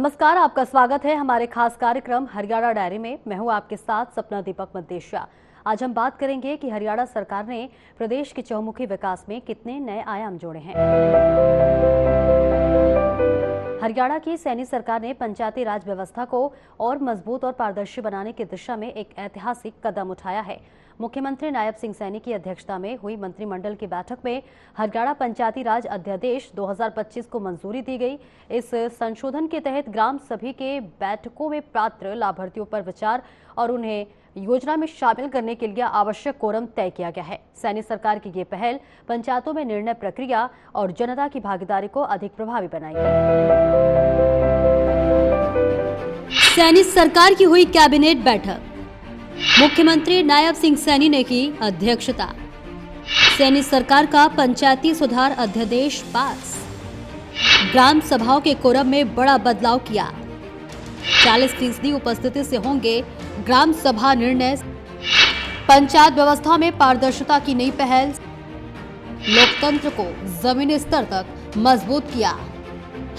नमस्कार, आपका स्वागत है हमारे खास कार्यक्रम हरियाणा डायरी में। मैं हूं आपके साथ सपना दीपक मद्देशिया। आज हम बात करेंगे कि हरियाणा सरकार ने प्रदेश के चहुमुखी विकास में कितने नए आयाम जोड़े हैं। हरियाणा की सैनी सरकार ने पंचायती राज व्यवस्था को और मजबूत और पारदर्शी बनाने की दिशा में एक ऐतिहासिक कदम उठाया है। मुख्यमंत्री नायब सिंह सैनी की अध्यक्षता में हुई मंत्रिमंडल की बैठक में हरियाणा पंचायती राज अध्यादेश 2025 को मंजूरी दी गई। इस संशोधन के तहत ग्राम सभा के बैठकों में पात्र लाभार्थियों पर विचार और उन्हें योजना में शामिल करने के लिए आवश्यक कोरम तय किया गया है। सैनी सरकार की ये पहल पंचायतों में निर्णय प्रक्रिया और जनता की भागीदारी को अधिक प्रभावी बनाएगी। सैनी सरकार की हुई कैबिनेट बैठक, मुख्यमंत्री नायब सिंह सैनी ने की अध्यक्षता। सैनी सरकार का पंचायती सुधार अध्यादेश पास, ग्राम सभाओं के कोरम में बड़ा बदलाव किया। 40% उपस्थिति से होंगे ग्राम सभा निर्णय। पंचायत व्यवस्था में पारदर्शिता की नई पहल, लोकतंत्र को जमीनी स्तर तक मजबूत किया।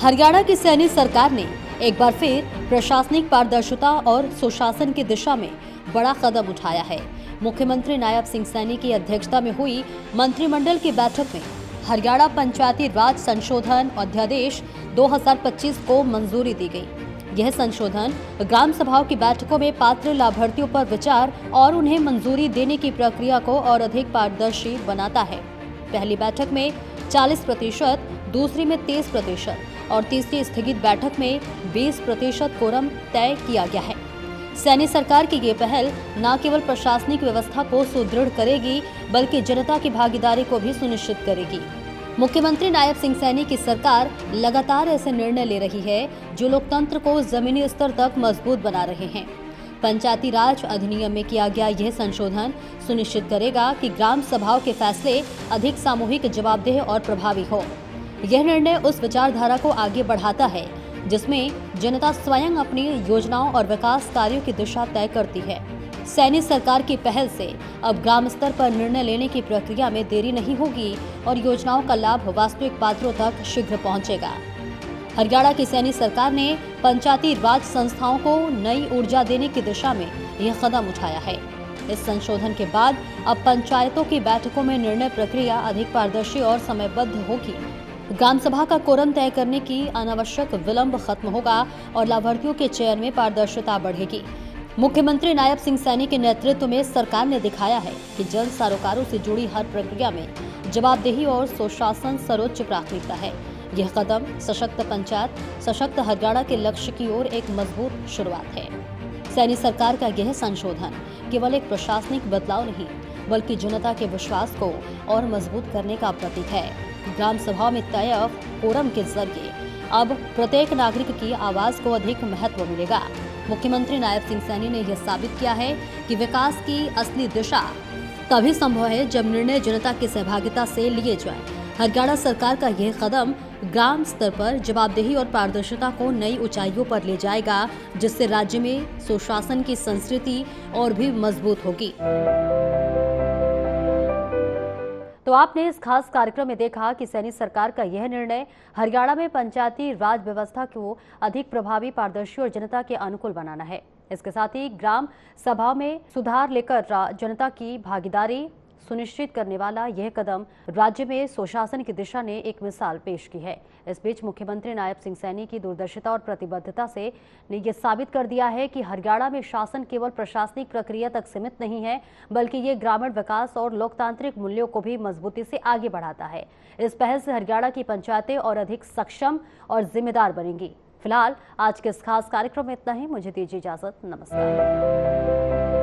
हरियाणा की सैनी सरकार ने एक बार फिर प्रशासनिक पारदर्शिता और सुशासन की दिशा में बड़ा कदम उठाया है। मुख्यमंत्री नायब सिंह सैनी की अध्यक्षता में हुई मंत्रिमंडल की बैठक में हरियाणा पंचायती राज संशोधन अध्यादेश 2025 को मंजूरी दी गई। यह संशोधन ग्राम सभाओं की बैठकों में पात्र लाभार्थियों पर विचार और उन्हें मंजूरी देने की प्रक्रिया को और अधिक पारदर्शी बनाता है। पहली बैठक में 40%, दूसरी में 30% और तीसरी स्थगित बैठक में 20% कोरम तय किया गया है। सैनी सरकार की ये पहल न केवल प्रशासनिक व्यवस्था को सुदृढ़ करेगी बल्कि जनता की भागीदारी को भी सुनिश्चित करेगी। मुख्यमंत्री नायब सिंह सैनी की सरकार लगातार ऐसे निर्णय ले रही है जो लोकतंत्र को जमीनी स्तर तक मजबूत बना रहे हैं। पंचायती राज अधिनियम में किया गया यह संशोधन सुनिश्चित करेगा कि ग्राम सभाओं के फैसले अधिक सामूहिक, जवाबदेह और प्रभावी हो। यह निर्णय उस विचारधारा को आगे बढ़ाता है जिसमें जनता स्वयं अपनी योजनाओं और विकास कार्यों की दिशा तय करती है। सैनी सरकार की पहल से अब ग्राम स्तर पर निर्णय लेने की प्रक्रिया में देरी नहीं होगी और योजनाओं का लाभ वास्तविक पात्रों तक शीघ्र पहुंचेगा। हरियाणा की सैनी सरकार ने पंचायती राज संस्थाओं को नई ऊर्जा देने की दिशा में यह कदम उठाया है। इस संशोधन के बाद अब पंचायतों की बैठकों में निर्णय प्रक्रिया अधिक पारदर्शी और समयबद्ध होगी। ग्राम सभा का कोरम तय करने की अनावश्यक विलंब खत्म होगा और लाभार्थियों के चयन में पारदर्शिता बढ़ेगी। मुख्यमंत्री नायब सिंह सैनी के नेतृत्व में सरकार ने दिखाया है कि जन सरोकारों से जुड़ी हर प्रक्रिया में जवाबदेही और सुशासन सर्वोच्च प्राथमिकता है। यह कदम सशक्त पंचायत, सशक्त हरियाणा के लक्ष्य की ओर एक मजबूत शुरुआत है। सैनी सरकार का यह संशोधन केवल एक प्रशासनिक बदलाव नहीं बल्कि जनता के विश्वास को और मजबूत करने का प्रतीक है। ग्राम सभा में तय कोरम के जरिए अब प्रत्येक नागरिक की आवाज को अधिक महत्व मिलेगा। मुख्यमंत्री नायब सिंह सैनी ने यह साबित किया है कि विकास की असली दिशा तभी संभव है जब निर्णय जनता की सहभागिता से लिए जाए। हरियाणा सरकार का यह कदम ग्राम स्तर पर जवाबदेही और पारदर्शिता को नई ऊंचाइयों पर ले जाएगा, जिससे राज्य में सुशासन की संस्कृति और भी मजबूत होगी। तो आपने इस खास कार्यक्रम में देखा कि सैनी सरकार का यह निर्णय हरियाणा में पंचायती राज व्यवस्था को अधिक प्रभावी, पारदर्शी और जनता के अनुकूल बनाना है। इसके साथ ही ग्राम सभा में सुधार लेकर जनता की भागीदारी सुनिश्चित करने वाला यह कदम राज्य में सुशासन की दिशा ने एक मिसाल पेश की है। इस बीच मुख्यमंत्री नायब सिंह सैनी की दूरदर्शिता और प्रतिबद्धता से ने यह साबित कर दिया है कि हरियाणा में शासन केवल प्रशासनिक प्रक्रिया तक सीमित नहीं है बल्कि ये ग्रामीण विकास और लोकतांत्रिक मूल्यों को भी मजबूती से आगे बढ़ाता है। इस पहल से हरियाणा की पंचायतें और अधिक सक्षम और जिम्मेदार बनेंगी। फिलहाल आज के इस खास कार्यक्रम में इतना ही। मुझे दीजिए इजाजत। नमस्कार।